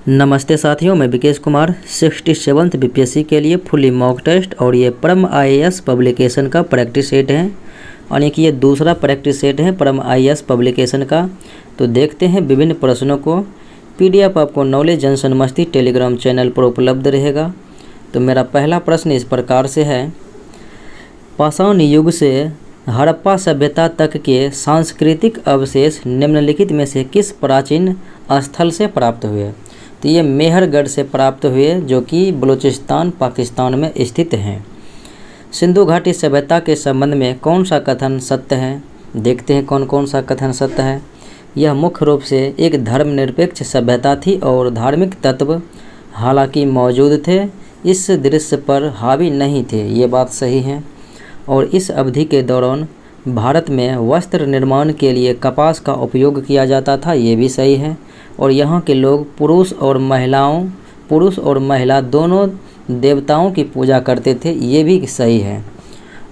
नमस्ते साथियों, मैं विकेश कुमार 67th बीपीएससी के लिए फुली मॉक टेस्ट और ये परम आईएएस पब्लिकेशन का प्रैक्टिस सेट है। यानी कि ये दूसरा प्रैक्टिस सेट है परम आईएएस पब्लिकेशन का। तो देखते हैं विभिन्न प्रश्नों को। पीडीएफ आपको नॉलेज जंक्शन मस्ती टेलीग्राम चैनल पर उपलब्ध रहेगा। तो मेरा पहला प्रश्न इस प्रकार से है, पाषाण युग से हड़प्पा सभ्यता तक के सांस्कृतिक अवशेष निम्नलिखित में से किस प्राचीन स्थल से प्राप्त हुए? तो ये मेहरगढ़ से प्राप्त हुए, जो कि बलूचिस्तान पाकिस्तान में स्थित हैं। सिंधु घाटी सभ्यता के संबंध में कौन सा कथन सत्य है? देखते हैं कौन कौन सा कथन सत्य है। यह मुख्य रूप से एक धर्मनिरपेक्ष सभ्यता थी और धार्मिक तत्व हालांकि मौजूद थे, इस दृश्य पर हावी नहीं थे, ये बात सही है। और इस अवधि के दौरान भारत में वस्त्र निर्माण के लिए कपास का उपयोग किया जाता था, ये भी सही है। और यहाँ के लोग पुरुष और महिला दोनों देवताओं की पूजा करते थे, ये भी सही है।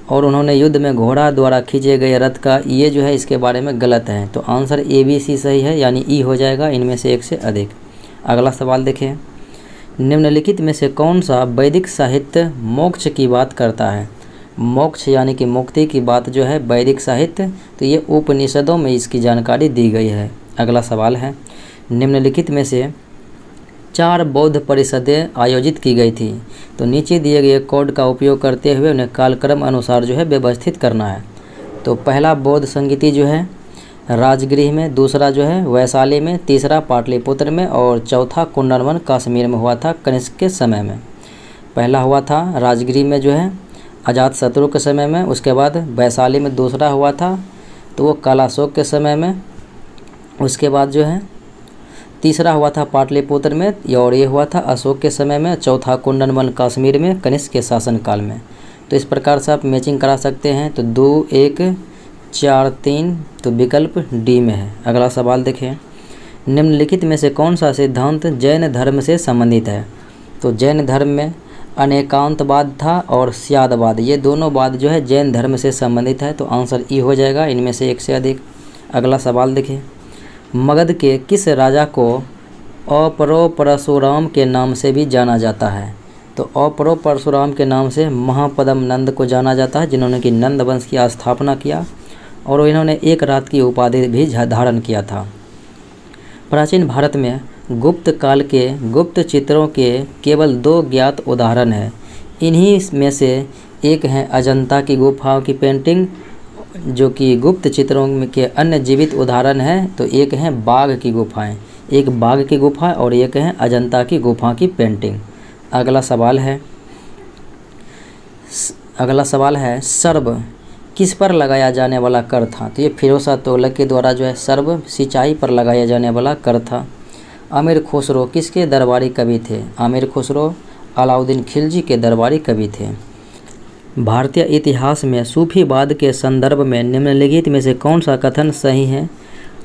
और उन्होंने युद्ध में घोड़ा द्वारा खींचे गए रथ का, ये जो है इसके बारे में गलत है। तो आंसर ए बी सी सही है, यानी ई हो जाएगा इनमें से एक से अधिक। अगला सवाल देखें, निम्नलिखित में से कौन सा वैदिक साहित्य मोक्ष की बात करता है? मोक्ष यानी कि मुक्ति की बात जो है वैदिक साहित्य, तो ये उपनिषदों में इसकी जानकारी दी गई है। अगला सवाल है, निम्नलिखित में से 4 बौद्ध परिषदें आयोजित की गई थी। तो नीचे दिए गए कोड का उपयोग करते हुए उन्हें कालक्रम अनुसार जो है व्यवस्थित करना है। तो पहला बौद्ध संगीति जो है राजगृह में, दूसरा जो है वैशाली में, तीसरा पाटलिपुत्र में और चौथा कुंडनवन कश्मीर में हुआ था कनिष्क के समय में। पहला हुआ था राजगृह में जो है अजातशत्रु के समय में, उसके बाद वैशाली में दूसरा हुआ था तो वो कालाशोक के समय में, उसके बाद जो है तीसरा हुआ था पाटलिपुत्र में और ये हुआ था अशोक के समय में, चौथा कुंडनवन कश्मीर में कनिष्क के शासनकाल में। तो इस प्रकार से आप मैचिंग करा सकते हैं। तो 2, 1, 4, 3 तो विकल्प डी में है। अगला सवाल देखें, निम्नलिखित में से कौन सा सिद्धांत जैन धर्म से संबंधित है? तो जैन धर्म में अनेकांतवाद था और स्यादवाद, ये दोनों बात जो है जैन धर्म से संबंधित है। तो आंसर ई हो जाएगा इनमें से एक से अधिक। अगला सवाल देखें, मगध के किस राजा को अपरो परशुराम के नाम से भी जाना जाता है? तो अपरो परशुराम के नाम से महापद्म नंद को जाना जाता है, जिन्होंने कि नंद वंश की स्थापना किया और इन्होंने एक रात की उपाधि भी धारण किया था। प्राचीन भारत में गुप्त काल के गुप्त चित्रों के केवल 2 ज्ञात उदाहरण हैं। इन्हीं में से एक है अजंता की गुफाओं की पेंटिंग, जो कि गुप्त चित्रों के अन्य जीवित उदाहरण हैं। तो एक है बाघ की गुफाएं, एक बाघ की गुफा और एक है अजंता की गुफा की पेंटिंग। अगला सवाल है सर्व किस पर लगाया जाने वाला कर था? तो ये फिरोज तुगलक के द्वारा जो है सर्व सिंचाई पर लगाया जाने वाला कर था। आमिर खुसरो किसके दरबारी कवि थे? आमिर खुसरो अलाउद्दीन खिलजी के दरबारी कवि थे। भारतीय इतिहास में सूफीवाद के संदर्भ में निम्नलिखित में से कौन सा कथन सही है?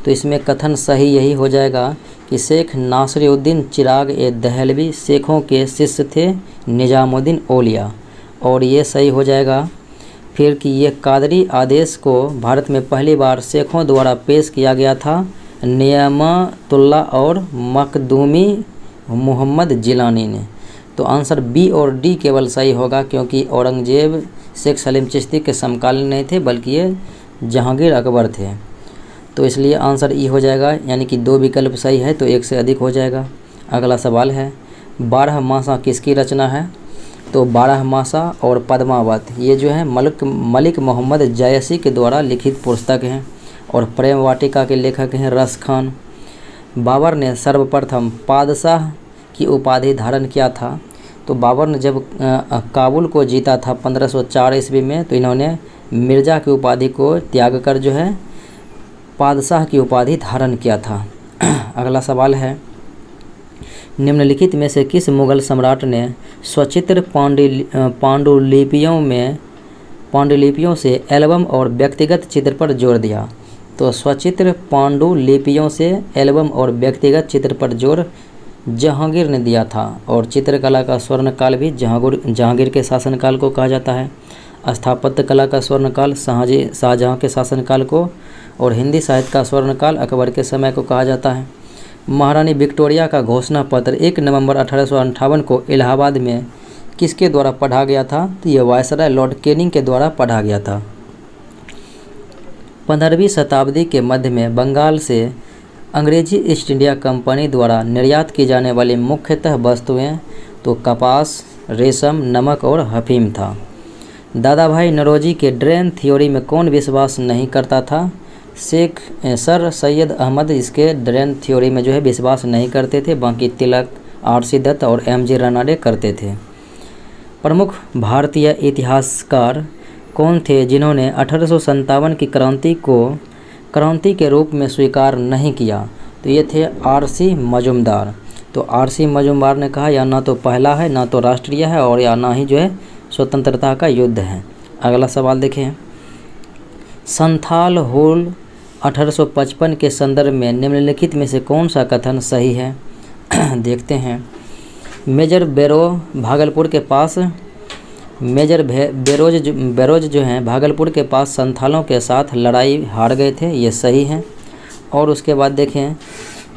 तो इसमें कथन सही यही हो जाएगा कि शेख नासिरुद्दीन चिराग ए दहलवी शेखों के शिष्य थे निजामुद्दीन औलिया, और ये सही हो जाएगा। फिर कि ये कादरी आदेश को भारत में पहली बार शेखों द्वारा पेश किया गया था नियामतुल्ला और मखदूमी मोहम्मद जिलानी ने। तो आंसर बी और डी केवल सही होगा, क्योंकि औरंगजेब शेख सलीम चिश्ती के समकालीन नहीं थे, बल्कि ये जहांगीर अकबर थे। तो इसलिए आंसर ई हो जाएगा, यानी कि 2 विकल्प सही है तो एक से अधिक हो जाएगा। अगला सवाल है, 12 मासा किसकी रचना है? तो 12 मासा और पद्मावत ये जो है मलिक मोहम्मद जायसी के द्वारा लिखित पुस्तक हैं और प्रेम वाटिका के लेखक हैं रस खान। बाबर ने सर्वप्रथम पादशाह की उपाधि धारण किया था। तो बाबर ने जब काबुल को जीता था 1504 ईस्वी में, तो इन्होंने मिर्ज़ा की उपाधि को त्याग कर जो है पादशाह की उपाधि धारण किया था। अगला सवाल है, निम्नलिखित में से किस मुगल सम्राट ने स्वचित्र पांडुलिपियों से एल्बम और व्यक्तिगत चित्र पर जोर दिया? तो स्वचित्र पांडुलिपियों से एल्बम और व्यक्तिगत चित्र पर जोर जहांगीर ने दिया था। और चित्रकला का स्वर्णकाल भी जहांगीर के शासनकाल को कहा जाता है। स्थापत्य कला का स्वर्णकाल शाहजहां के शासनकाल को, और हिंदी साहित्य का स्वर्णकाल अकबर के समय को कहा जाता है। महारानी विक्टोरिया का घोषणा पत्र 1 नवंबर 1858 को इलाहाबाद में किसके द्वारा पढ़ा गया था? तो ये वायसराय लॉर्ड कैनिंग के द्वारा पढ़ा गया था। 15वीं शताब्दी के मध्य में बंगाल से अंग्रेजी ईस्ट इंडिया कंपनी द्वारा निर्यात की जाने वाली मुख्यतः वस्तुएं तो कपास, रेशम, नमक और अफीम था। दादा भाई नौरोजी के ड्रेन थ्योरी में कौन विश्वास नहीं करता था? सर सैयद अहमद इसके ड्रेन थ्योरी में जो है विश्वास नहीं करते थे, बाकी तिलक, आरसी दत्त और एमजी रानाडे करते थे। प्रमुख भारतीय इतिहासकार कौन थे जिन्होंने 1857 की क्रांति को क्रांति के रूप में स्वीकार नहीं किया? तो ये थे आरसी मजूमदार। तो आरसी मजूमदार ने कहा या ना तो पहला है, ना तो राष्ट्रीय है और या ना ही जो है स्वतंत्रता का युद्ध है। अगला सवाल देखें, संथाल हुल 1855 के संदर्भ में निम्नलिखित में से कौन सा कथन सही है? देखते हैं। मेजर बेरोज जो हैं भागलपुर के पास संथालों के साथ लड़ाई हार गए थे, ये सही है। और उसके बाद देखें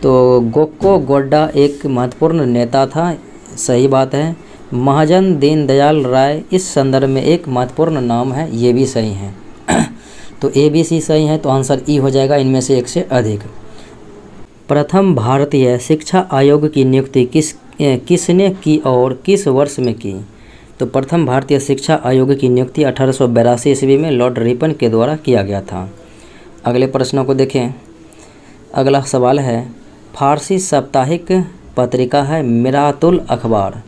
तो गोक्को गोड्डा एक महत्वपूर्ण नेता था, सही बात है। महाजन दीनदयाल राय इस संदर्भ में एक महत्वपूर्ण नाम है, ये भी सही है। तो ए बी सी सही है, तो आंसर ई हो जाएगा इनमें से एक से अधिक। प्रथम भारतीय शिक्षा आयोग की नियुक्ति किसने की और किस वर्ष में की? तो प्रथम भारतीय शिक्षा आयोग की नियुक्ति 1882 ईस्वी में लॉर्ड रिपन के द्वारा किया गया था। अगले प्रश्नों को देखें। अगला सवाल है, फारसी साप्ताहिक पत्रिका है मिरातुल अखबार,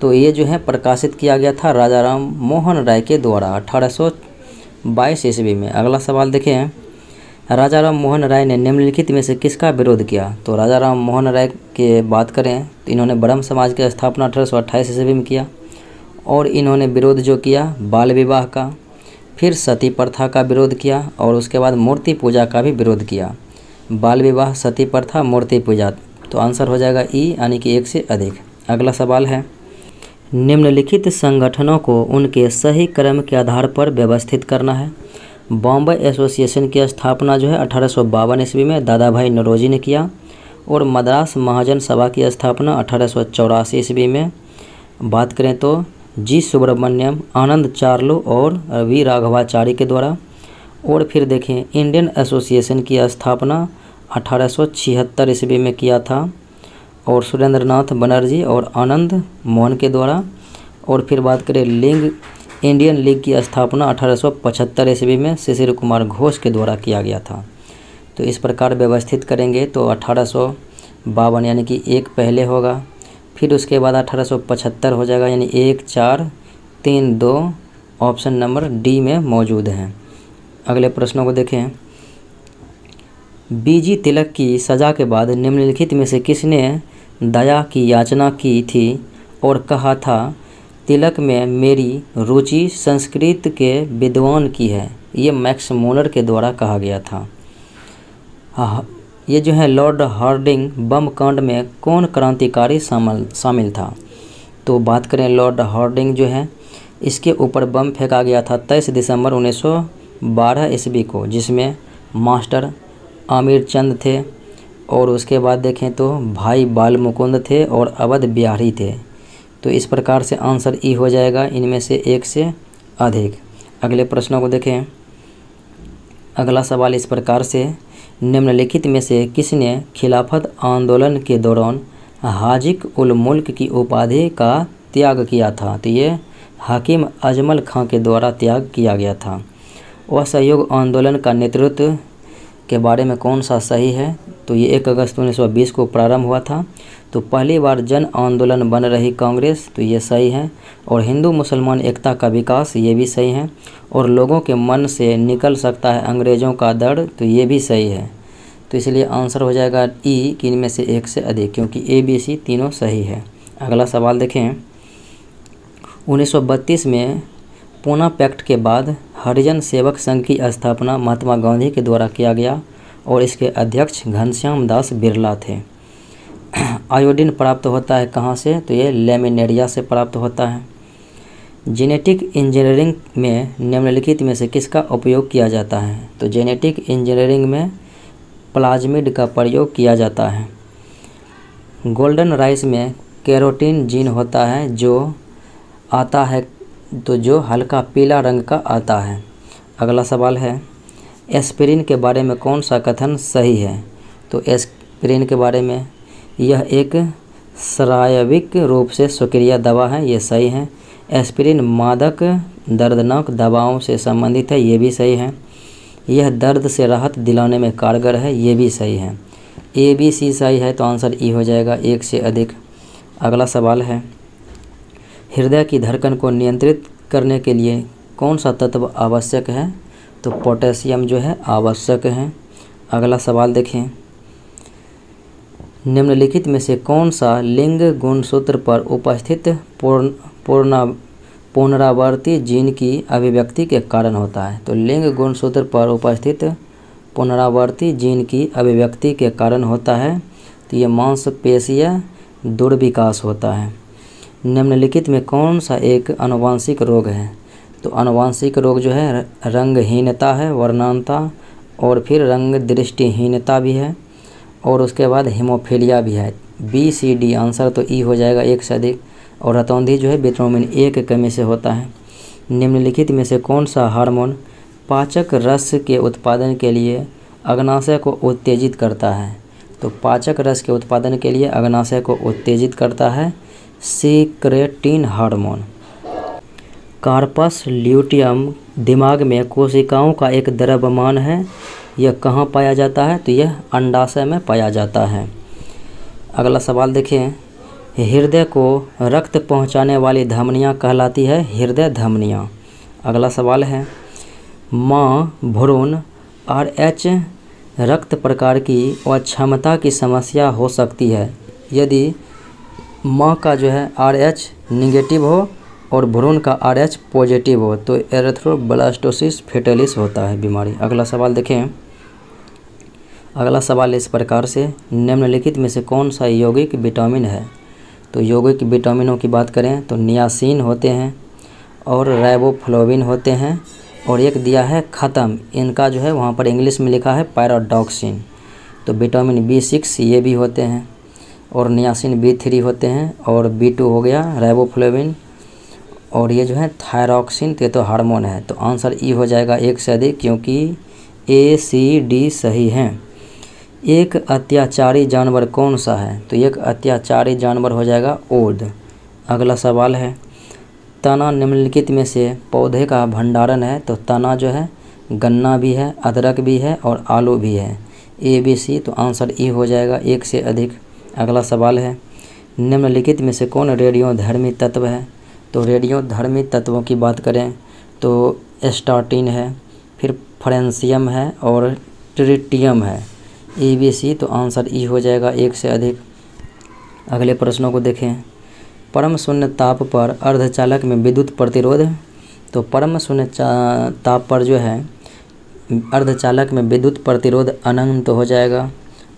तो ये जो है प्रकाशित किया गया था राजा राम मोहन राय के द्वारा 1822 ईस्वी में। अगला सवाल देखें, राजा राम मोहन राय ने निम्नलिखित में से किसका विरोध किया? तो राजा राम मोहन राय के बात करें तो इन्होंने ब्रह्म समाज की स्थापना 1828 ईस्वी में किया और इन्होंने विरोध जो किया बाल विवाह का, फिर सती प्रथा का विरोध किया और उसके बाद मूर्ति पूजा का भी विरोध किया। बाल विवाह, सती प्रथा, मूर्ति पूजा, तो आंसर हो जाएगा ई यानी कि एक से अधिक। अगला सवाल है, निम्नलिखित संगठनों को उनके सही क्रम के आधार पर व्यवस्थित करना है। बॉम्बे एसोसिएशन की स्थापना जो है 1852 ईस्वी में दादा भाई नौरोजी ने किया और मद्रास महाजन सभा की स्थापना 1884 ईस्वी में। बात करें तो जी सुब्रमण्यम, आनंद चार्लो और वी राघवाचारी के द्वारा। और फिर देखें इंडियन एसोसिएशन की स्थापना 1876 ईस्वी में किया था और सुरेंद्रनाथ बनर्जी और आनंद मोहन के द्वारा। और फिर बात करें इंडियन लीग की स्थापना 1875 ईस्वी में शिशिर कुमार घोष के द्वारा किया गया था। तो इस प्रकार व्यवस्थित करेंगे तो 1852 यानी कि एक पहले होगा, फिर उसके बाद 1875 हो जाएगा, यानी 1 4 3 2 ऑप्शन नंबर डी में मौजूद हैं। अगले प्रश्नों को देखें। बीजी तिलक की सज़ा के बाद निम्नलिखित में से किसने दया की याचना की थी और कहा था तिलक में मेरी रुचि संस्कृत के विद्वान की है? ये मैक्स मूलर के द्वारा कहा गया था। ये जो है लॉर्ड हार्डिंग बम कांड में कौन क्रांतिकारी शामिल था? तो बात करें लॉर्ड हार्डिंग जो है इसके ऊपर बम फेंका गया था 23 दिसंबर 1912 ईस्वी को, जिसमें मास्टर आमिर चंद थे और उसके बाद देखें तो भाई बाल मुकुंद थे और अवध बिहारी थे। तो इस प्रकार से आंसर ई हो जाएगा इनमें से एक से अधिक। अगले प्रश्नों को देखें। अगला सवाल इस प्रकार से, निम्नलिखित में से किसने खिलाफत आंदोलन के दौरान हाजिक उल मुल्क की उपाधि का त्याग किया था? तो ये हाकिम अजमल खां के द्वारा त्याग किया गया था। असहयोग आंदोलन का नेतृत्व के बारे में कौन सा सही है? तो ये 1 अगस्त 1920 को प्रारंभ हुआ था। तो पहली बार जन आंदोलन बन रही कांग्रेस, तो ये सही है। और हिंदू मुसलमान एकता का विकास, ये भी सही है। और लोगों के मन से निकल सकता है अंग्रेज़ों का डर, तो ये भी सही है। तो इसलिए आंसर हो जाएगा ई कि इनमें से एक से अधिक, क्योंकि ए बी सी तीनों सही है। अगला सवाल देखें। 1932 में पूना पैक्ट के बाद हरिजन सेवक संघ की स्थापना महात्मा गांधी के द्वारा किया गया और इसके अध्यक्ष घनश्याम दास बिरला थे। आयोडीन प्राप्त होता है कहाँ से? तो ये लेमिनेरिया से प्राप्त होता है। जेनेटिक इंजीनियरिंग में निम्नलिखित में से किसका उपयोग किया जाता है? तो जेनेटिक इंजीनियरिंग में प्लाज्मिड का प्रयोग किया जाता है। गोल्डन राइस में कैरोटीन जीन होता है जो आता है तो जो हल्का पीला रंग का आता है। अगला सवाल है, एस्पिरिन के बारे में कौन सा कथन सही है? तो एस्पिरिन के बारे में, यह एक स्राविक रूप से सक्रिय दवा है, ये सही है। एस्पिरिन मादक दर्दनाक दवाओं से संबंधित है, ये भी सही है। यह दर्द से राहत दिलाने में कारगर है, ये भी सही है। ए बी सी सही है तो आंसर ई हो जाएगा, एक से अधिक। अगला सवाल है, हृदय की धड़कन को नियंत्रित करने के लिए कौन सा तत्व आवश्यक है? तो पोटेशियम जो है आवश्यक है। अगला सवाल देखें, निम्नलिखित में से कौन सा लिंग गुणसूत्र पर उपस्थित पुनरावर्ती जीन की अभिव्यक्ति के कारण होता है? तो लिंग गुणसूत्र पर उपस्थित पुनरावर्ती जीन की अभिव्यक्ति के कारण होता है तो ये मांसपेशीय दुर्विकास होता है। निम्नलिखित में कौन सा एक आनुवांशिक रोग है? तो आनुवांशिक रोग जो है रंगहीनता है, वर्णांता, और फिर रंग दृष्टिहीनता भी है, और उसके बाद हीमोफीलिया भी है। बी सी डी आंसर तो ई हो जाएगा, एक से अधिक। और रतौंधी जो है विटामिन ए की कमी से होता है। निम्नलिखित में से कौन सा हार्मोन पाचक रस के उत्पादन के लिए अग्नाशय को उत्तेजित करता है? तो पाचक रस के उत्पादन के लिए अग्नाशय को उत्तेजित करता है सिक्रेटिन हार्मोन। कार्पस ल्यूटियम दिमाग में कोशिकाओं का एक द्रव्यमान है, यह कहाँ पाया जाता है? तो यह अंडाशय में पाया जाता है। अगला सवाल देखें, हृदय को रक्त पहुँचाने वाली धमनियाँ कहलाती है हृदय धमनियाँ। अगला सवाल है, माँ भ्रूण RH रक्त प्रकार की अक्षमता की समस्या हो सकती है यदि माँ का जो है RH निगेटिव हो और भ्रूण का RH पॉजिटिव हो, तो एरिथ्रोब्लास्टोसिस फेटालिस होता है बीमारी। अगला सवाल देखें, अगला सवाल इस प्रकार से, निम्नलिखित में से कौन सा यौगिक विटामिन है? तो यौगिक विटामिनों की बात करें तो नियासिन होते हैं और राइबोफ्लाविन होते हैं, और एक दिया है ख़त्म, इनका जो है वहाँ पर इंग्लिश में लिखा है पैराडॉक्सिन। तो विटामिन B6 ये भी होते हैं, और नियासिन B3 होते हैं, और B2 हो गया राइबोफ्लाविन, और ये जो है थायरॉक्सिन, ये तो हार्मोन है। तो आंसर ई हो जाएगा, एक से अधिक, क्योंकि A C D सही है। एक अत्याचारी जानवर कौन सा है? तो एक अत्याचारी जानवर हो जाएगा ऊर्द। अगला सवाल है, तना निम्नलिखित में से पौधे का भंडारण है? तो तना जो है गन्ना भी है, अदरक भी है, और आलू भी है। A B C तो आंसर ई हो जाएगा, एक से अधिक। अगला सवाल है, निम्नलिखित में से कौन रेडियोधर्मी तत्व है? तो रेडियोधर्मी तत्वों की बात करें तो स्टार्टिन है, फिर फ्रेंसियम है, और ट्रिटियम है। A B C तो आंसर ई हो जाएगा, एक से अधिक। अगले प्रश्नों को देखें, परम शून्य ताप पर अर्धचालक में विद्युत प्रतिरोध। तो परम शून्य ताप पर जो है अर्धचालक में विद्युत प्रतिरोध अनंत हो जाएगा,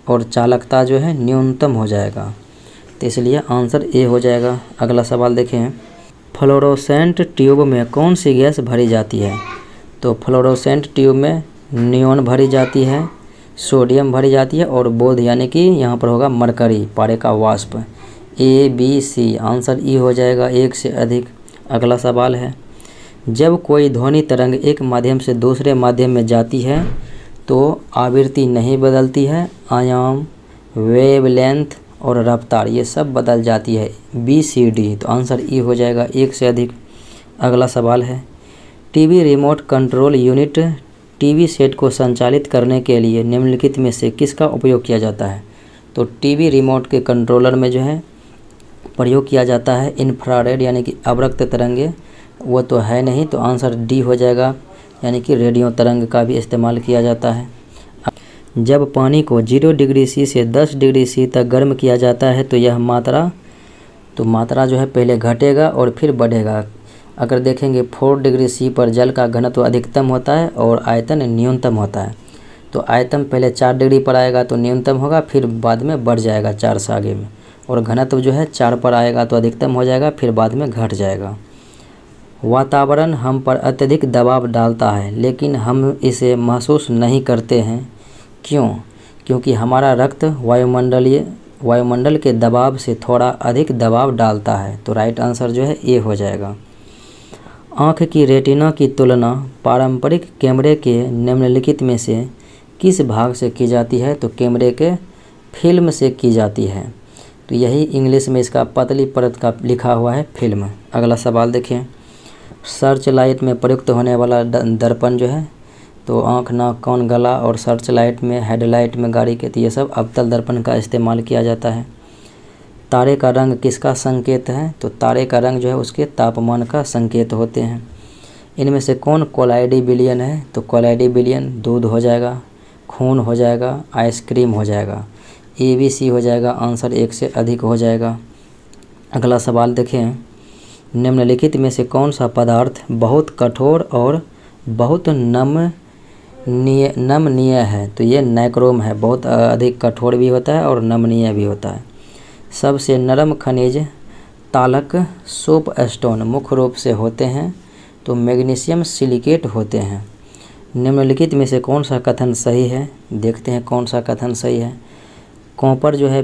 और चालकता जो है न्यूनतम हो जाएगा, तो इसलिए आंसर ए हो जाएगा। अगला सवाल देखें, फ्लोरोसेंट ट्यूब में कौन सी गैस भरी जाती है? तो फ्लोरोसेंट ट्यूब में नियॉन भरी जाती है, सोडियम भरी जाती है, और बोध यानी कि यहाँ पर होगा मरकरी, पारे का वाष्प। A B C आंसर ई हो जाएगा, एक से अधिक। अगला सवाल है, जब कोई ध्वनि तरंग एक माध्यम से दूसरे माध्यम में जाती है तो आवृत्ति नहीं बदलती है, आयाम, वेवलेंथ और रफ्तार ये सब बदल जाती है। B C D तो आंसर ई हो जाएगा, एक से अधिक। अगला सवाल है, TV remote control unit TV set को संचालित करने के लिए निम्नलिखित में से किसका उपयोग किया जाता है? तो टीवी रिमोट के कंट्रोलर में जो है प्रयोग किया जाता है इंफ्रारेड यानी कि अवरक्त तरंगे, वो तो है नहीं, तो आंसर डी हो जाएगा, यानी कि रेडियो तरंग का भी इस्तेमाल किया जाता है। जब पानी को 0 डिग्री सी से 10 डिग्री सी तक गर्म किया जाता है तो यह मात्रा जो है पहले घटेगा और फिर बढ़ेगा। अगर देखेंगे 4 डिग्री सी पर जल का घनत्व अधिकतम होता है और आयतन न्यूनतम होता है। तो आयतन पहले 4 डिग्री पर आएगा तो न्यूनतम होगा, फिर बाद में बढ़ जाएगा 4 से आगे में, और घनत्व जो है 4 पर आएगा तो अधिकतम हो जाएगा, फिर बाद में घट जाएगा। वातावरण हम पर अत्यधिक दबाव डालता है लेकिन हम इसे महसूस नहीं करते हैं, क्यों? क्योंकि हमारा रक्त वायुमंडल के दबाव से थोड़ा अधिक दबाव डालता है। तो राइट आंसर जो है ए हो जाएगा। आँख की रेटिना की तुलना पारंपरिक कैमरे के निम्नलिखित में से किस भाग से की जाती है? तो कैमरे के फिल्म से की जाती है। तो यही इंग्लिश में इसका पतली परत का लिखा हुआ है फिल्म। अगला सवाल देखें, सर्च लाइट में प्रयुक्त होने वाला दर्पण जो है, तो आँख, नाक, कान, गला और सर्च लाइट में, हेडलाइट में गाड़ी के, तो ये सब अवतल दर्पण का इस्तेमाल किया जाता है। तारे का रंग किसका संकेत है? तो तारे का रंग जो है उसके तापमान का संकेत होते हैं। इनमें से कौन कोलाइडी बिलियन है? तो कोलाइडी बिलियन दूध हो जाएगा, खून हो जाएगा, आइसक्रीम हो जाएगा। ABC हो जाएगा, आंसर 1 से अधिक हो जाएगा। अगला सवाल देखें, निम्नलिखित में से कौन सा पदार्थ बहुत कठोर और बहुत नमनीय है? तो ये नाइक्रोम है, बहुत अधिक कठोर भी होता है और नमनीय भी होता है। सबसे नरम खनिज तालक सोप स्टोन मुख्य रूप से होते हैं, तो मैग्नीशियम सिलिकेट होते हैं। निम्नलिखित में से कौन सा कथन सही है? देखते हैं कौन सा कथन सही है। कॉपर जो है,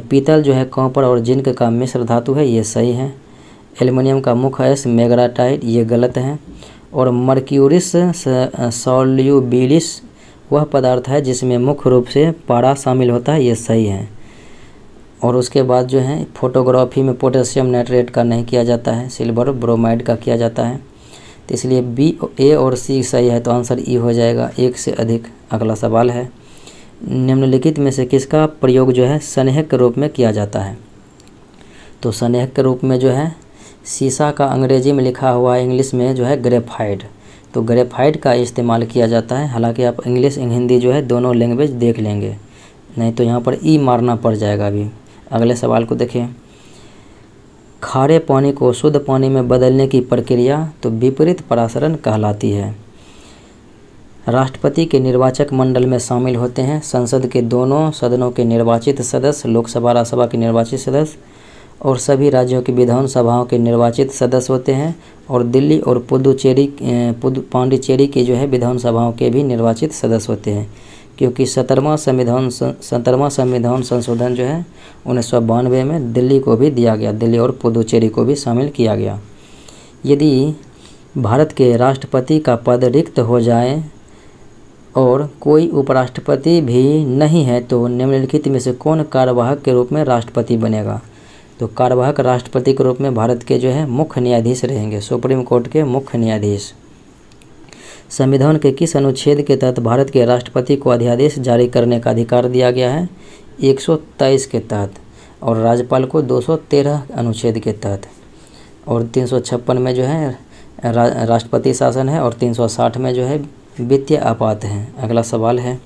पीतल जो है कॉपर और जिंक का मिश्र धातु है, ये सही है। एल्युमिनियम का मुख्य अयस्क मैग्नेटाइट, ये गलत है। और मर्क्यूरिस सॉल्युबिलिस वह पदार्थ है जिसमें मुख्य रूप से पारा शामिल होता है, ये सही है। और उसके बाद जो है फोटोग्राफी में पोटेशियम नाइट्रेट का नहीं किया जाता है, सिल्वर ब्रोमाइड का किया जाता है। तो इसलिए B, A और C सही है, तो आंसर E हो जाएगा, 1 से अधिक। अगला सवाल है, निम्नलिखित में से किसका प्रयोग जो है स्नेहक के रूप में किया जाता है? तो स्नेहक के रूप में जो है शीशा का अंग्रेजी में लिखा हुआ है, इंग्लिश में जो है ग्रेफाइट, तो ग्रेफाइट का इस्तेमाल किया जाता है। हालांकि आप इंग्लिश हिंदी जो है दोनों लैंग्वेज देख लेंगे, नहीं तो यहाँ पर ई मारना पड़ जाएगा अभी। अगले सवाल को देखें, खारे पानी को शुद्ध पानी में बदलने की प्रक्रिया तो विपरीत परासरण कहलाती है। राष्ट्रपति के निर्वाचक मंडल में शामिल होते हैं संसद के दोनों सदनों के निर्वाचित सदस्य, लोकसभा राज्यसभा के निर्वाचित सदस्य, और सभी राज्यों की विधानसभाओं के निर्वाचित सदस्य होते हैं। और दिल्ली और पांडिचेरी की जो है विधानसभाओं के भी निर्वाचित सदस्य होते हैं, क्योंकि 17वां संविधान संशोधन जो है 1992 में दिल्ली को भी दिया गया, दिल्ली और पुदुचेरी को भी शामिल किया गया। यदि भारत के राष्ट्रपति का पद रिक्त हो जाए और कोई उपराष्ट्रपति भी नहीं है, तो निम्नलिखित में से कौन कार्यवाहक के रूप में राष्ट्रपति बनेगा? तो कार्यवाहक राष्ट्रपति के रूप में भारत के जो है मुख्य न्यायाधीश रहेंगे, सुप्रीम कोर्ट के मुख्य न्यायाधीश। संविधान के किस अनुच्छेद के तहत भारत के राष्ट्रपति को अध्यादेश जारी करने का अधिकार दिया गया है? 123 के तहत, और राज्यपाल को 213 अनुच्छेद के तहत। और 356 में जो है राष्ट्रपति शासन है, और 360 में जो है वित्तीय आपात है। अगला सवाल है,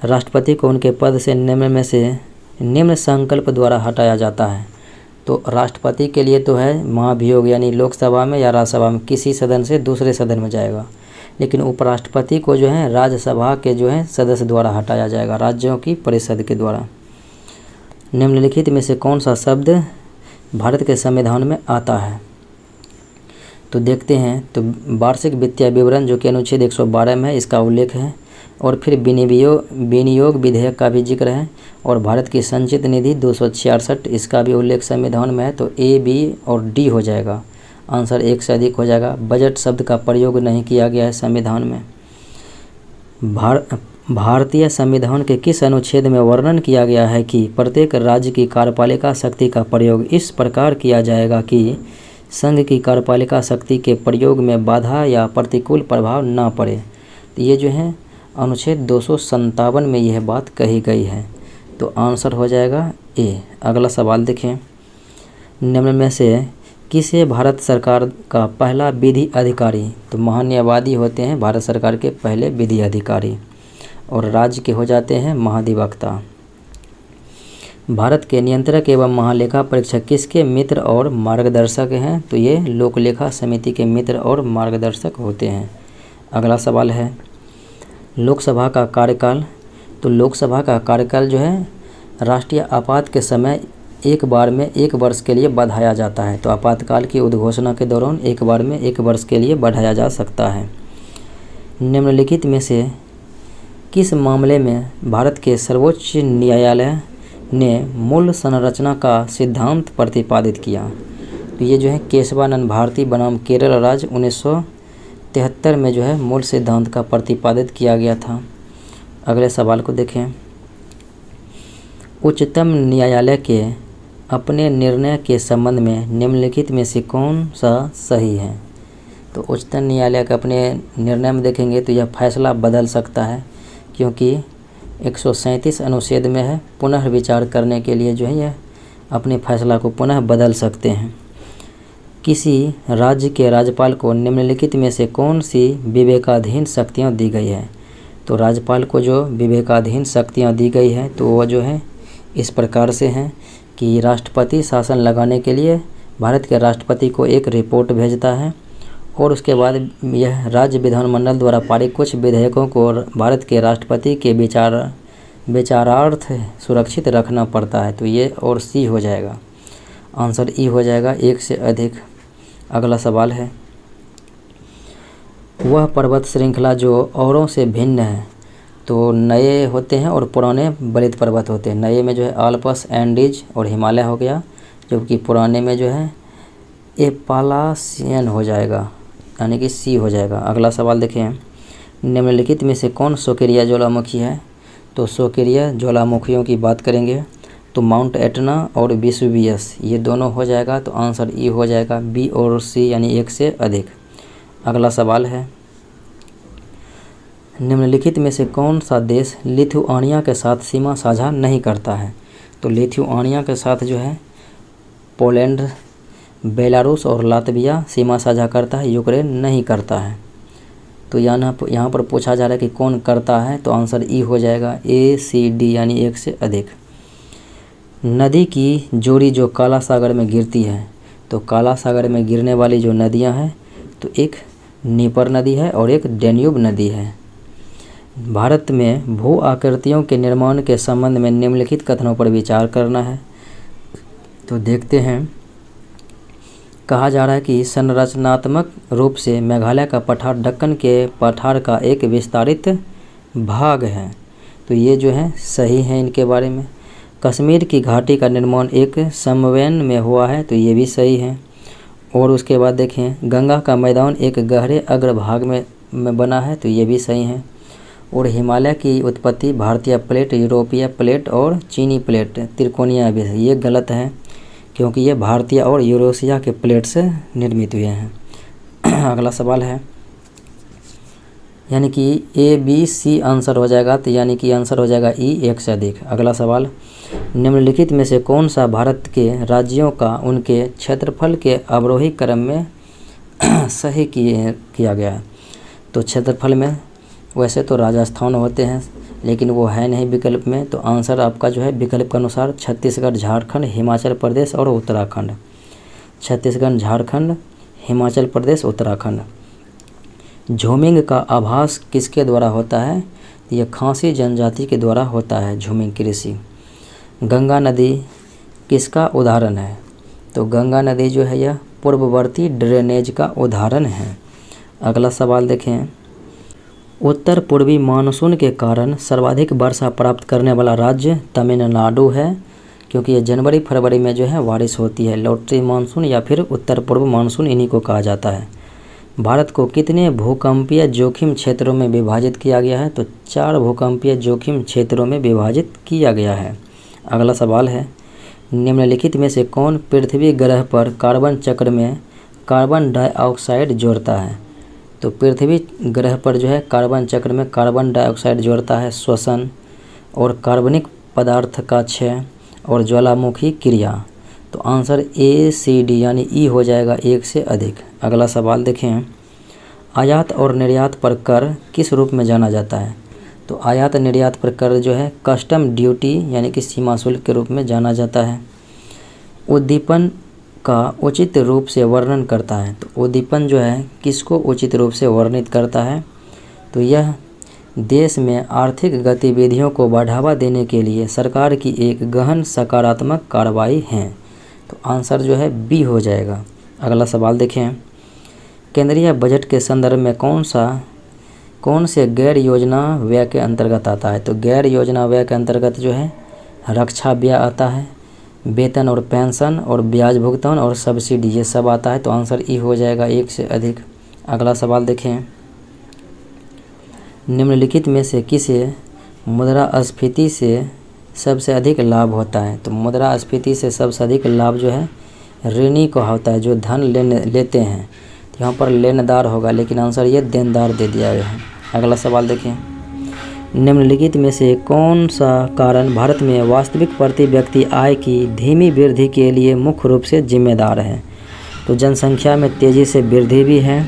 राष्ट्रपति को उनके पद से निम्न में से निम्न संकल्प द्वारा हटाया जाता है। तो राष्ट्रपति के लिए तो है महाभियोग, यानी लोकसभा में या राज्यसभा में किसी सदन से दूसरे सदन में जाएगा, लेकिन उपराष्ट्रपति को जो है राज्यसभा के जो है सदस्य द्वारा हटाया जाएगा, राज्यों की परिषद के द्वारा। निम्नलिखित में से कौन सा शब्द भारत के संविधान में आता है? तो देखते हैं, तो वार्षिक वित्तीय विवरण जो कि अनुच्छेद 112 में है, इसका उल्लेख है। और फिर विनियोग विधेयक का भी जिक्र है, और भारत की संचित निधि 266, इसका भी उल्लेख संविधान में है। तो A, B और D हो जाएगा, आंसर 1 से अधिक हो जाएगा। बजट शब्द का प्रयोग नहीं किया गया है संविधान में। भारतीय संविधान के किस अनुच्छेद में वर्णन किया गया है कि प्रत्येक राज्य की कार्यपालिका शक्ति का प्रयोग इस प्रकार किया जाएगा कि संघ की कार्यपालिका शक्ति के प्रयोग में बाधा या प्रतिकूल प्रभाव न पड़े? तो ये जो है अनुच्छेद 257 में यह बात कही गई है, तो आंसर हो जाएगा A। अगला सवाल देखें, निम्न में से किसे भारत सरकार का पहला विधि अधिकारी? तो महान्यायवादी होते हैं भारत सरकार के पहले विधि अधिकारी, और राज्य के हो जाते हैं महाधिवक्ता। भारत के नियंत्रक एवं महालेखा परीक्षक किसके मित्र और मार्गदर्शक हैं? तो ये लोकलेखा समिति के मित्र और मार्गदर्शक होते हैं। अगला सवाल है, लोकसभा का कार्यकाल। तो लोकसभा का कार्यकाल जो है राष्ट्रीय आपात के समय एक बार में 1 वर्ष के लिए बढ़ाया जाता है। तो आपातकाल की उद्घोषणा के दौरान एक बार में 1 वर्ष के लिए बढ़ाया जा सकता है। निम्नलिखित में से किस मामले में भारत के सर्वोच्च न्यायालय ने मूल संरचना का सिद्धांत प्रतिपादित किया? तो ये जो है केशवानंद भारती बनाम केरल राज्य 1973 में जो है मूल सिद्धांत का प्रतिपादित किया गया था। अगले सवाल को देखें। उच्चतम न्यायालय के अपने निर्णय के संबंध में निम्नलिखित में से कौन सा सही है? तो उच्चतम न्यायालय के अपने निर्णय में देखेंगे तो यह फैसला बदल सकता है, क्योंकि 137 अनुच्छेद में है पुनः विचार करने के लिए जो है यह अपने फैसला को पुनः बदल सकते हैं। किसी राज्य के राज्यपाल को निम्नलिखित में से कौन सी विवेकाधीन शक्तियाँ दी गई है? तो राज्यपाल को जो विवेकाधीन शक्तियाँ दी गई है तो वह जो है इस प्रकार से हैं कि राष्ट्रपति शासन लगाने के लिए भारत के राष्ट्रपति को एक रिपोर्ट भेजता है और उसके बाद यह राज्य विधानमंडल द्वारा पारित कुछ विधेयकों को भारत के राष्ट्रपति के विचारार्थ सुरक्षित रखना पड़ता है। तो ये और सी हो जाएगा, आंसर ई हो जाएगा, एक से अधिक। अगला सवाल है, वह पर्वत श्रृंखला जो औरों से भिन्न है। तो नए होते हैं और पुराने बलित पर्वत होते हैं। नए में जो है आल्प्स, एंडीज और हिमालय हो गया, जबकि पुराने में जो है एपालासियन हो जाएगा, यानी कि सी हो जाएगा। अगला सवाल देखें, निम्नलिखित में से कौन सोकेरिया ज्वालामुखी है? तो सोकेरिया ज्वालामुखियों की बात करेंगे तो माउंट एटना और वेसुवियस ये दोनों हो जाएगा, तो आंसर ई हो जाएगा, बी और सी यानी एक से अधिक। अगला सवाल है, निम्नलिखित में से कौन सा देश लिथुआनिया के साथ सीमा साझा नहीं करता है? तो लिथुआनिया के साथ जो है पोलैंड, बेलारूस और लातविया सीमा साझा करता है, यूक्रेन नहीं करता है। तो यहाँ पर पूछा जा रहा है कि कौन करता है, तो आंसर ई हो जाएगा, ए सी डी यानी एक से अधिक। नदी की जोड़ी जो काला सागर में गिरती है, तो काला सागर में गिरने वाली जो नदियाँ हैं तो एक नीपर नदी है और एक डेन्यूब नदी है। भारत में भू आकृतियों के निर्माण के संबंध में निम्नलिखित कथनों पर विचार करना है। तो देखते हैं, कहा जा रहा है कि संरचनात्मक रूप से मेघालय का पठार दक्कन के पठार का एक विस्तारित भाग है। तो ये जो है सही है इनके बारे में। कश्मीर की घाटी का निर्माण एक समवयन में हुआ है, तो ये भी सही है। और उसके बाद देखें, गंगा का मैदान एक गहरे अग्रभाग में बना है, तो ये भी सही है। और हिमालय की उत्पत्ति भारतीय प्लेट, यूरोपीय प्लेट और चीनी प्लेट त्रिकोणीय भी है, ये गलत है, क्योंकि ये भारतीय और यूरोशिया के प्लेट से निर्मित हुए हैं। अगला सवाल है, यानी कि ए बी सी आंसर हो जाएगा, तो यानी कि आंसर हो जाएगा ई, एक से अधिक। अगला सवाल, निम्नलिखित में से कौन सा भारत के राज्यों का उनके क्षेत्रफल के अवरोही क्रम में सही किया गया है? तो क्षेत्रफल में वैसे तो राजस्थान होते हैं, लेकिन वो है नहीं विकल्प में, तो आंसर आपका जो है विकल्प के अनुसार छत्तीसगढ़, झारखंड, हिमाचल प्रदेश और उत्तराखंड। छत्तीसगढ़, झारखंड, हिमाचल प्रदेश, उत्तराखंड। झूमिंग का आभास किसके द्वारा होता है? यह खासी जनजाति के द्वारा होता है, झूमिंग कृषि। गंगा नदी किसका उदाहरण है? तो गंगा नदी जो है यह पूर्ववर्ती ड्रेनेज का उदाहरण है। अगला सवाल देखें, उत्तर पूर्वी मानसून के कारण सर्वाधिक वर्षा प्राप्त करने वाला राज्य तमिलनाडु है, क्योंकि ये जनवरी फरवरी में जो है बारिश होती है। लॉटरी मानसून या फिर उत्तर पूर्व मानसून इन्हीं को कहा जाता है। भारत को कितने भूकंपीय जोखिम क्षेत्रों में विभाजित किया गया है? तो 4 भूकंपीय जोखिम क्षेत्रों में विभाजित किया गया है। अगला सवाल है, निम्नलिखित में से कौन पृथ्वी ग्रह पर कार्बन चक्र में कार्बन डाइऑक्साइड जोड़ता है? तो पृथ्वी ग्रह पर जो है कार्बन चक्र में कार्बन डाइऑक्साइड जोड़ता है श्वसन और कार्बनिक पदार्थ का क्षय और ज्वालामुखी क्रिया। तो आंसर ए सी डी यानी ई हो जाएगा, एक से अधिक। अगला सवाल देखें, आयात और निर्यात पर कर किस रूप में जाना जाता है? तो आयात निर्यात पर कर जो है कस्टम ड्यूटी यानी कि सीमा शुल्क के रूप में जाना जाता है। उद्दीपन का उचित रूप से वर्णन करता है। तो उद्दीपन जो है किसको उचित रूप से वर्णित करता है? तो यह देश में आर्थिक गतिविधियों को बढ़ावा देने के लिए सरकार की एक गहन सकारात्मक कार्रवाई है। तो आंसर जो है बी हो जाएगा। अगला सवाल देखें, केंद्रीय बजट के संदर्भ में कौन से गैर योजना व्यय के अंतर्गत आता है? तो गैर योजना व्यय के अंतर्गत जो है रक्षा व्यय आता है, वेतन और पेंशन और ब्याज भुगतान और सब्सिडी, ये सब आता है। तो आंसर ई हो जाएगा 1 से अधिक। अगला सवाल देखें, निम्नलिखित में से किसे मुद्रास्फीति से सबसे अधिक लाभ होता है? तो मुद्रास्फीति से सबसे अधिक लाभ जो है ऋणी को होता है, जो धन लेते हैं। तो यहाँ पर लेनदार होगा, लेकिन आंसर ये देनदार दे दिया गया है। अगला सवाल देखें, निम्नलिखित में से कौन सा कारण भारत में वास्तविक प्रति व्यक्ति आय की धीमी वृद्धि के लिए मुख्य रूप से जिम्मेदार है? तो जनसंख्या में तेज़ी से वृद्धि भी है,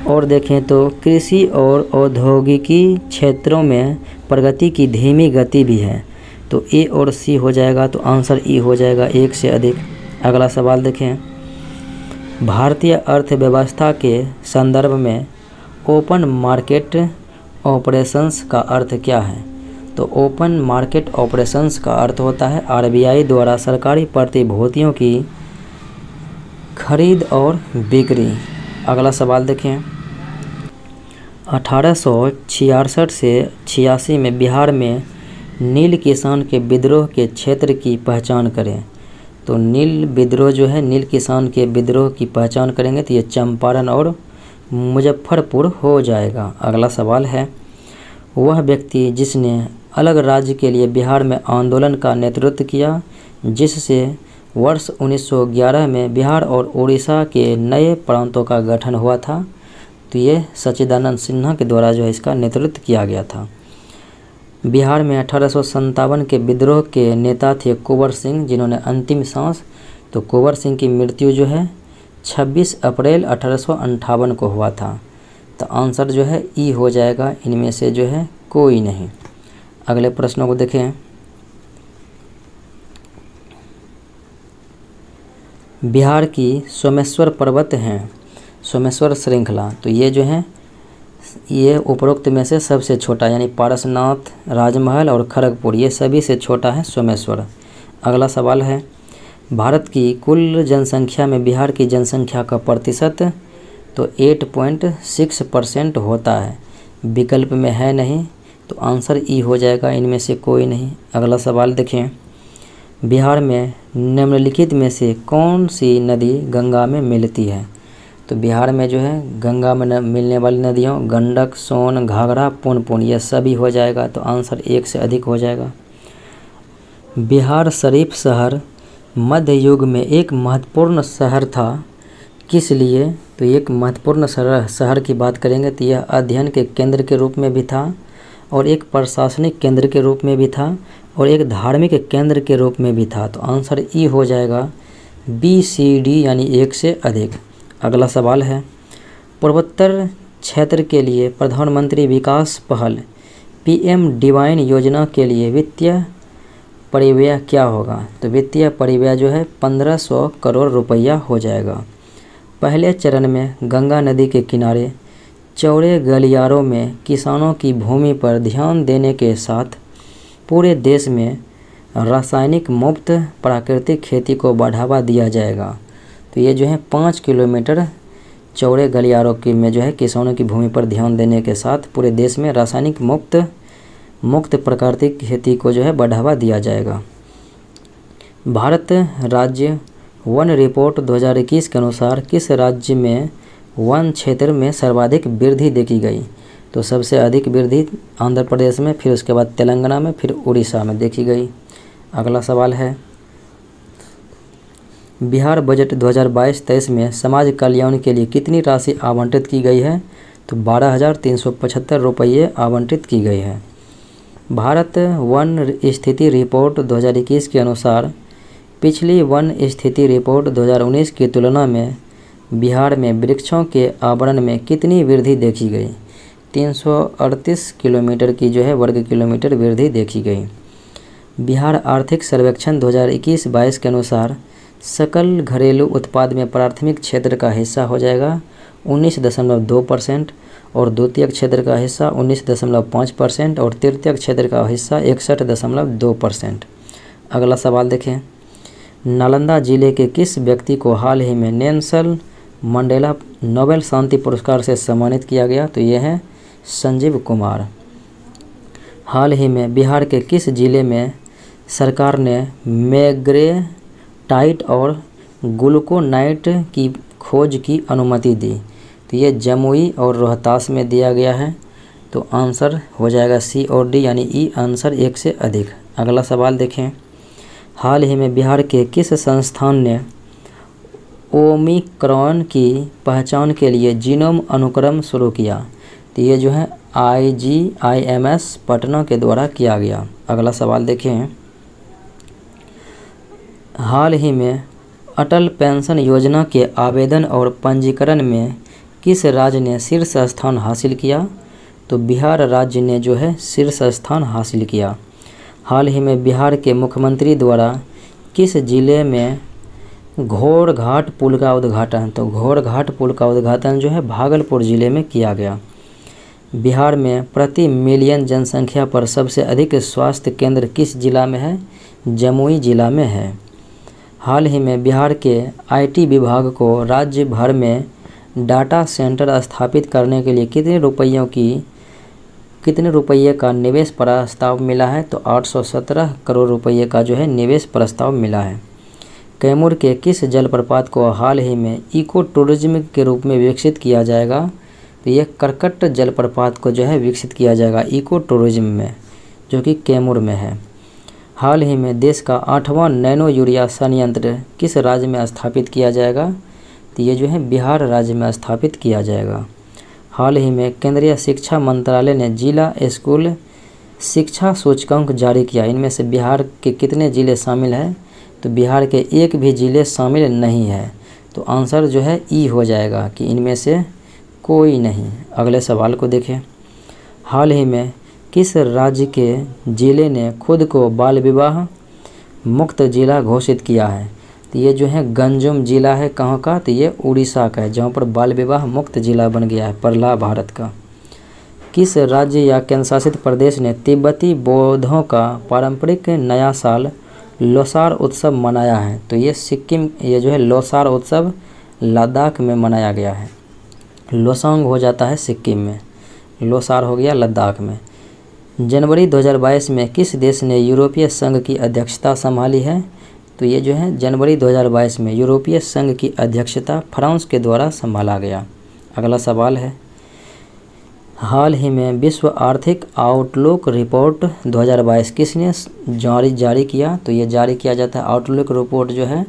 और देखें तो कृषि और औद्योगिकी क्षेत्रों में प्रगति की धीमी गति भी है। तो ए और सी हो जाएगा, तो आंसर ई हो जाएगा 1 से अधिक। अगला सवाल देखें, भारतीय अर्थव्यवस्था के संदर्भ में ओपन मार्केट ऑपरेशंस का अर्थ क्या है? तो ओपन मार्केट ऑपरेशंस का अर्थ होता है आरबीआई द्वारा सरकारी प्रतिभूतियों की खरीद और बिक्री। अगला सवाल देखें, 1866 से 86 में बिहार में नील किसान के विद्रोह के क्षेत्र की पहचान करें। तो नील विद्रोह जो है, नील किसान के विद्रोह की पहचान करेंगे तो ये चंपारण और मुजफ्फरपुर हो जाएगा। अगला सवाल है, वह व्यक्ति जिसने अलग राज्य के लिए बिहार में आंदोलन का नेतृत्व किया, जिससे वर्ष 1911 में बिहार और उड़ीसा के नए प्रांतों का गठन हुआ था। तो ये सच्चिदानंद सिन्हा के द्वारा जो है इसका नेतृत्व किया गया था। बिहार में 1857 के विद्रोह के नेता थे कुंवर सिंह, जिन्होंने अंतिम सांस। तो कुंवर सिंह की मृत्यु जो है 26 अप्रैल 1858 को हुआ था। तो आंसर जो है ई हो जाएगा, इनमें से जो है कोई नहीं। अगले प्रश्नों को देखें, बिहार की सोमेश्वर पर्वत हैं, सोमेश्वर श्रृंखला। तो ये जो है ये उपरोक्त में से सबसे छोटा, यानी पारसनाथ, राजमहल और खड़गपुर, ये सभी से छोटा है सोमेश्वर। अगला सवाल है, भारत की कुल जनसंख्या में बिहार की जनसंख्या का प्रतिशत तो 8.6% होता है। विकल्प में है नहीं, तो आंसर ई हो जाएगा, इनमें से कोई नहीं। अगला सवाल देखें, बिहार में निम्नलिखित में से कौन सी नदी गंगा में मिलती है? तो बिहार में जो है गंगा में मिलने वाली नदियों गंडक, सोन, घाघरा, पुनपुन, ये सभी हो जाएगा। तो आंसर 1 से अधिक हो जाएगा। बिहार शरीफ शहर मध्य युग में एक महत्वपूर्ण शहर था, किस लिए? तो एक महत्वपूर्ण शहर की बात करेंगे तो यह अध्ययन के केंद्र के रूप में भी था, और एक प्रशासनिक केंद्र के रूप में भी था, और एक धार्मिक केंद्र के रूप में भी था। तो आंसर ई हो जाएगा BCD, यानी 1 से अधिक। अगला सवाल है, पूर्वोत्तर क्षेत्र के लिए प्रधानमंत्री विकास पहल PM डिवाइन योजना के लिए वित्तीय परिव्यय क्या होगा? तो वित्तीय परिव्यय जो है 1500 करोड़ रुपया हो जाएगा। पहले चरण में गंगा नदी के किनारे चौड़े गलियारों में किसानों की भूमि पर ध्यान देने के साथ पूरे देश में रासायनिक मुक्त प्राकृतिक खेती को बढ़ावा दिया जाएगा। तो ये जो है 5 किलोमीटर चौड़े गलियारों की में जो है किसानों की भूमि पर ध्यान देने के साथ पूरे देश में रासायनिक मुक्त प्राकृतिक खेती को जो है बढ़ावा दिया जाएगा। भारत राज्य वन रिपोर्ट 2021 के अनुसार किस राज्य में वन क्षेत्र में सर्वाधिक वृद्धि देखी गई? तो सबसे अधिक वृद्धि आंध्र प्रदेश में, फिर उसके बाद तेलंगाना में, फिर उड़ीसा में देखी गई। अगला सवाल है, बिहार बजट 2022-23 में समाज कल्याण के लिए कितनी राशि आवंटित की गई है? तो 12,375 रुपये आवंटित की गई है। भारत वन स्थिति रिपोर्ट 2021 के अनुसार पिछली वन स्थिति रिपोर्ट 2019 की तुलना में बिहार में वृक्षों के आवरण में कितनी वृद्धि देखी गई? 338 किलोमीटर की जो है वर्ग किलोमीटर वृद्धि देखी गई। बिहार आर्थिक सर्वेक्षण 2021-22 के अनुसार सकल घरेलू उत्पाद में प्राथमिक क्षेत्र का हिस्सा हो जाएगा 19.2% और द्वितीयक क्षेत्र का हिस्सा 19.5% और तृतीयक क्षेत्र का हिस्सा 61.2%। अगला सवाल देखें, नालंदा जिले के किस व्यक्ति को हाल ही में नेल्सन मंडेला नोबेल शांति पुरस्कार से सम्मानित किया गया? तो ये है संजीव कुमार। हाल ही में बिहार के किस जिले में सरकार ने मैग्नेटाइट और ग्लूकोनाइट की खोज की अनुमति दी। तो ये जमुई और रोहतास में दिया गया है। तो आंसर हो जाएगा सी और डी यानी ई आंसर 1 से अधिक। अगला सवाल देखें, हाल ही में बिहार के किस संस्थान ने ओमिक्रॉन की पहचान के लिए जीनोम अनुक्रम शुरू किया? तो ये जो है IGIMS पटना के द्वारा किया गया। अगला सवाल देखें, हाल ही में अटल पेंशन योजना के आवेदन और पंजीकरण में किस राज्य ने शीर्ष स्थान हासिल किया? तो बिहार राज्य ने जो है शीर्ष स्थान हासिल किया। हाल ही में बिहार के मुख्यमंत्री द्वारा किस जिले में घोड़घाट पुल का उद्घाटन? तो घोड़घाट पुल का उद्घाटन जो है भागलपुर जिले में किया गया। बिहार में प्रति मिलियन जनसंख्या पर सबसे अधिक स्वास्थ्य केंद्र किस जिला में है? जमुई जिला में है। हाल ही में बिहार के IT विभाग को राज्य भर में डाटा सेंटर स्थापित करने के लिए कितने रुपये का निवेश प्रस्ताव मिला है? तो 817 करोड़ रुपये का जो है निवेश प्रस्ताव मिला है। कैमूर के किस जलप्रपात को हाल ही में इको टूरिज्म के रूप में विकसित किया जाएगा? तो ये करकट जलप्रपात को जो है विकसित किया जाएगा इको टूरिज्म में, जो कि कैमूर में है। हाल ही में देश का 8वां नैनो यूरिया संयंत्र किस राज्य में स्थापित किया जाएगा? तो ये जो है बिहार राज्य में स्थापित किया जाएगा। हाल ही में केंद्रीय शिक्षा मंत्रालय ने जिला स्कूल शिक्षा सूचकांक जारी किया। इनमें से बिहार के कितने ज़िले शामिल हैं? तो बिहार के एक भी ज़िले शामिल नहीं है। तो आंसर जो है ई हो जाएगा कि इनमें से कोई नहीं। अगले सवाल को देखें, हाल ही में किस राज्य के ज़िले ने खुद को बाल विवाह मुक्त जिला घोषित किया है? तो ये जो है गंजुम जिला है। कहाँ का? तो ये उड़ीसा का है, जहाँ पर बाल विवाह मुक्त जिला बन गया है परला भारत का। किस राज्य या केंद्रशासित प्रदेश ने तिब्बती बौद्धों का पारंपरिक नया साल लोसार उत्सव मनाया है? तो ये सिक्किम, ये जो है लोसार उत्सव लद्दाख में मनाया गया है। लोसांग हो जाता है सिक्किम में, लोसार हो गया लद्दाख में। जनवरी 2022 में किस देश ने यूरोपीय संघ की अध्यक्षता संभाली है? तो ये जो है जनवरी 2022 में यूरोपीय संघ की अध्यक्षता फ्रांस के द्वारा संभाला गया। अगला सवाल है, हाल ही में विश्व आर्थिक आउटलुक रिपोर्ट 2022 किसने जारी किया? तो ये जारी किया जाता है आउटलुक रिपोर्ट जो है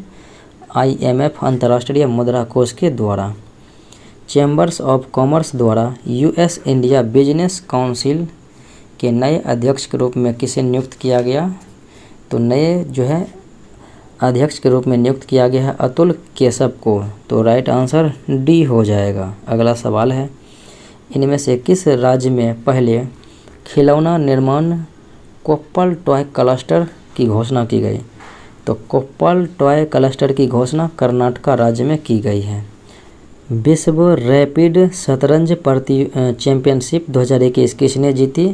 IMF अंतर्राष्ट्रीय मुद्रा कोष के द्वारा। चैम्बर्स ऑफ कॉमर्स द्वारा US इंडिया बिजनेस काउंसिल के नए अध्यक्ष के रूप में किसे नियुक्त किया गया? तो नए जो है अध्यक्ष के रूप में नियुक्त किया गया है अतुल केशव को। तो राइट आंसर डी हो जाएगा। अगला सवाल है, इनमें से किस राज्य में पहले खिलौना निर्माण कोप्पल टॉय क्लस्टर की घोषणा की गई? तो कोप्पल टॉय क्लस्टर की घोषणा कर्नाटक राज्य में की गई है। विश्व रैपिड शतरंज चैंपियनशिप 2021 किसने जीती?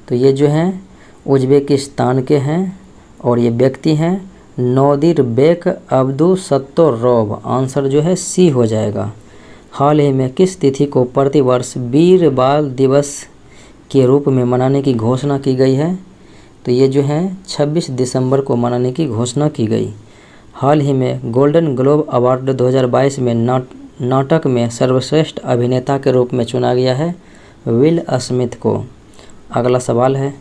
तो ये जो है उज्बेकिस्तान के हैं और ये व्यक्ति हैं नोदिरबेक अब्दुसत्तोरोव। आंसर जो है सी हो जाएगा। हाल ही में किस तिथि को प्रतिवर्ष वीर बाल दिवस के रूप में मनाने की घोषणा की गई है? तो ये जो है 26 दिसंबर को मनाने की घोषणा की गई। हाल ही में गोल्डन ग्लोब अवार्ड 2022 में नाटक में सर्वश्रेष्ठ अभिनेता के रूप में चुना गया है विल स्मिथ को। अगला सवाल है,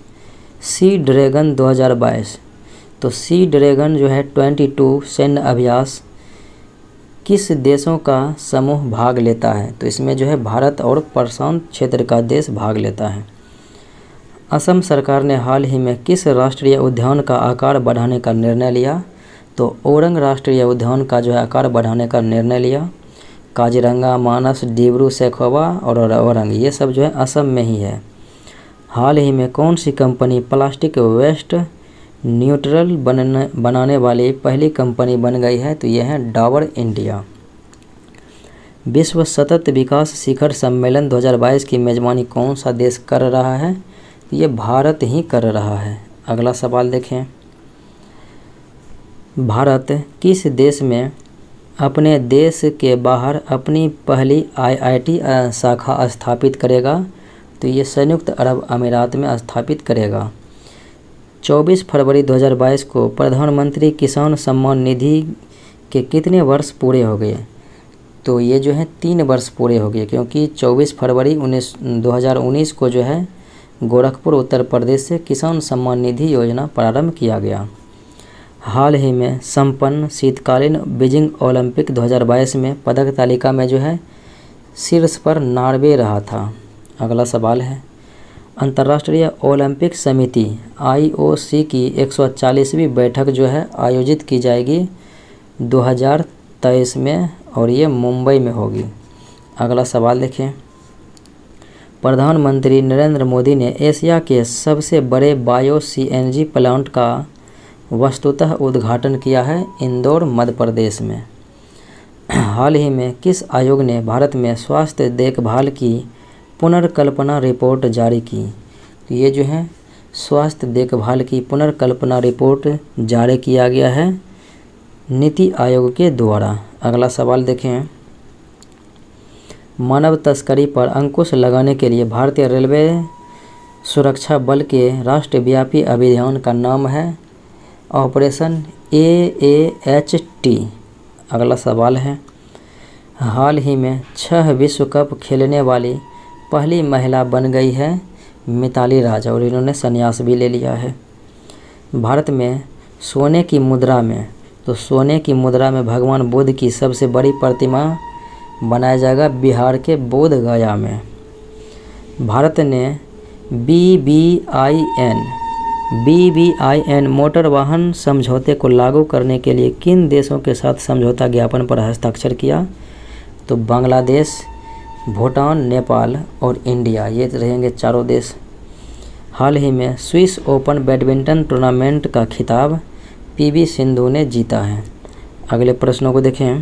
सी ड्रैगन 2022। तो सी ड्रैगन जो है 22 सैन्य अभ्यास किस देशों का समूह भाग लेता है? तो इसमें जो है भारत और प्रशांत क्षेत्र का देश भाग लेता है। असम सरकार ने हाल ही में किस राष्ट्रीय उद्यान का आकार बढ़ाने का निर्णय लिया? तो ओरंग राष्ट्रीय उद्यान का जो है आकार बढ़ाने का निर्णय लिया। काजीरंगा, मानस, डिब्रू सैखोवा और ओरंग ये सब जो है असम में ही है। हाल ही में कौन सी कंपनी प्लास्टिक वेस्ट न्यूट्रल बनाने वाली पहली कंपनी बन गई है? तो यह है डाबर इंडिया। विश्व सतत विकास शिखर सम्मेलन 2022 की मेज़बानी कौन सा देश कर रहा है? तो ये भारत ही कर रहा है। अगला सवाल देखें, भारत किस देश में अपने देश के बाहर अपनी पहली IIT शाखा स्थापित करेगा? तो ये संयुक्त अरब अमीरात में स्थापित करेगा। 24 फरवरी 2022 को प्रधानमंत्री किसान सम्मान निधि के कितने वर्ष पूरे हो गए? तो ये जो है 3 वर्ष पूरे हो गए, क्योंकि 24 फरवरी 2019 को जो है गोरखपुर उत्तर प्रदेश से किसान सम्मान निधि योजना प्रारंभ किया गया। हाल ही में संपन्न शीतकालीन बीजिंग ओलंपिक 2022 में पदक तालिका में जो है शीर्ष पर नॉर्वे रहा था। अगला सवाल है, अंतर्राष्ट्रीय ओलंपिक समिति IOC की 140वीं बैठक जो है आयोजित की जाएगी 2023 में और ये मुंबई में होगी। अगला सवाल देखें, प्रधानमंत्री नरेंद्र मोदी ने एशिया के सबसे बड़े बायो CNG प्लांट का वस्तुतः उद्घाटन किया है इंदौर मध्य प्रदेश में। हाल ही में किस आयोग ने भारत में स्वास्थ्य देखभाल की पुनर्कल्पना रिपोर्ट जारी की? तो ये जो है स्वास्थ्य देखभाल की पुनर्कल्पना रिपोर्ट जारी किया गया है नीति आयोग के द्वारा। अगला सवाल देखें, मानव तस्करी पर अंकुश लगाने के लिए भारतीय रेलवे सुरक्षा बल के राष्ट्रव्यापी अभियान का नाम है ऑपरेशन AAHT। अगला सवाल है, हाल ही में 6 विश्व कप खेलने वाली पहली महिला बन गई है मिताली राज और इन्होंने संन्यास भी ले लिया है। भारत में सोने की मुद्रा में, तो सोने की मुद्रा में भगवान बुद्ध की सबसे बड़ी प्रतिमा बनाया जाएगा बिहार के बोध गया में। भारत ने BBIN मोटर वाहन समझौते को लागू करने के लिए किन देशों के साथ समझौता ज्ञापन पर हस्ताक्षर किया? तो बांग्लादेश, भूटान, नेपाल और इंडिया, ये रहेंगे चारों देश। हाल ही में स्विस ओपन बैडमिंटन टूर्नामेंट का खिताब PV सिंधु ने जीता है। अगले प्रश्नों को देखें,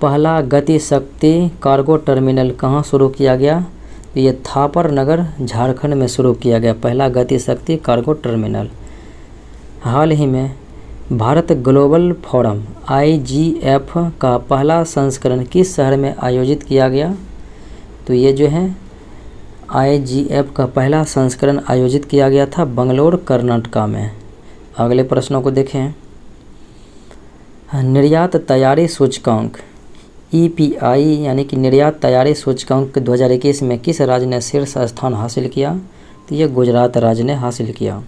पहला गति शक्ति कार्गो टर्मिनल कहाँ शुरू किया गया? तो ये थापर नगर झारखंड में शुरू किया गया पहला गति शक्ति कार्गो टर्मिनल। हाल ही में भारत ग्लोबल फोरम IGF का पहला संस्करण किस शहर में आयोजित किया गया? तो ये जो है IGF का पहला संस्करण आयोजित किया गया था बंगलोर कर्नाटका में। अगले प्रश्नों को देखें, निर्यात तैयारी सूचकांक EPI यानी कि निर्यात तैयारी सूचकांक 2021 में किस राज्य ने शीर्ष स्थान हासिल किया? तो ये गुजरात राज्य ने हासिल किया।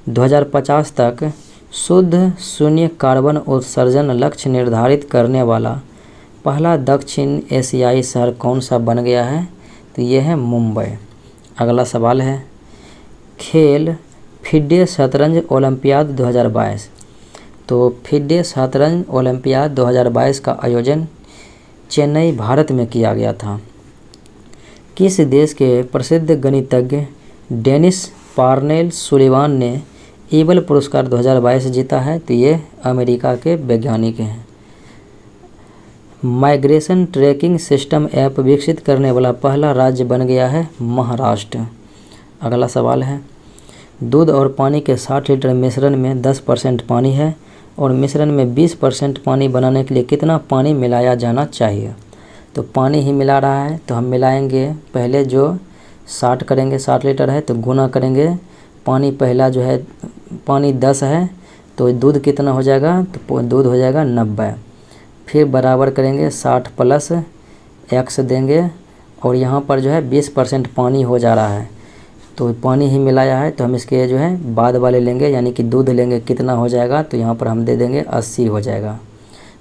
2050 तक शुद्ध शून्य कार्बन उत्सर्जन लक्ष्य निर्धारित करने वाला पहला दक्षिण एशियाई शहर कौन सा बन गया है? तो ये है मुंबई। अगला सवाल है, खेल फिडे शतरंज ओलंपियाड 2022। तो फिडे शतरंज ओलंपियाड 2022 का आयोजन चेन्नई भारत में किया गया था। किस देश के प्रसिद्ध गणितज्ञ डेनिस पार्नेल सुलिवान ने ईबल पुरस्कार 2022 जीता है? तो ये अमेरिका के वैज्ञानिक हैं। माइग्रेशन ट्रैकिंग सिस्टम ऐप विकसित करने वाला पहला राज्य बन गया है महाराष्ट्र। अगला सवाल है, दूध और पानी के 60 लीटर मिश्रण में 10% पानी है और मिश्रण में 20% पानी बनाने के लिए कितना पानी मिलाया जाना चाहिए? तो पानी ही मिला रहा है तो हम मिलाएंगे, पहले जो 60 करेंगे, 60 लीटर है तो गुना करेंगे, पानी पहला जो है पानी 10 है तो दूध कितना हो जाएगा? तो दूध हो जाएगा 90। फिर बराबर करेंगे 60 प्लस x देंगे और यहाँ पर जो है 20% पानी हो जा रहा है तो पानी ही मिलाया है तो हम इसके जो है बाद वाले लेंगे, यानी कि दूध लेंगे कितना हो जाएगा? तो यहाँ पर हम दे देंगे 80 हो जाएगा।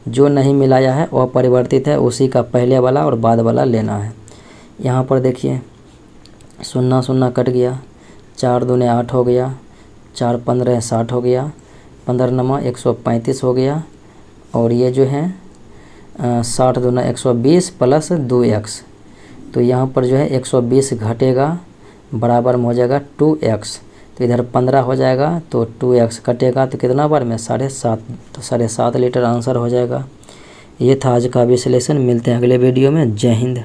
जो नहीं मिलाया है वो अपरिवर्तित है, उसी का पहले वाला और बाद वाला लेना है। यहाँ पर देखिए 0 0 कट गया, 4 दूने 8 हो गया, 4 15 60 हो गया, 15 9 135 हो गया और ये जो है 60 दूना 120 प्लस 2x, तो यहाँ पर जो है 120 घटेगा बराबर में हो जाएगा 2x, तो इधर 15 हो जाएगा तो 2x कटेगा तो कितना बार में 7.5, तो 7.5 लीटर आंसर हो जाएगा। ये था आज का विश्लेषण। मिलते हैं अगले वीडियो में। जय हिंद।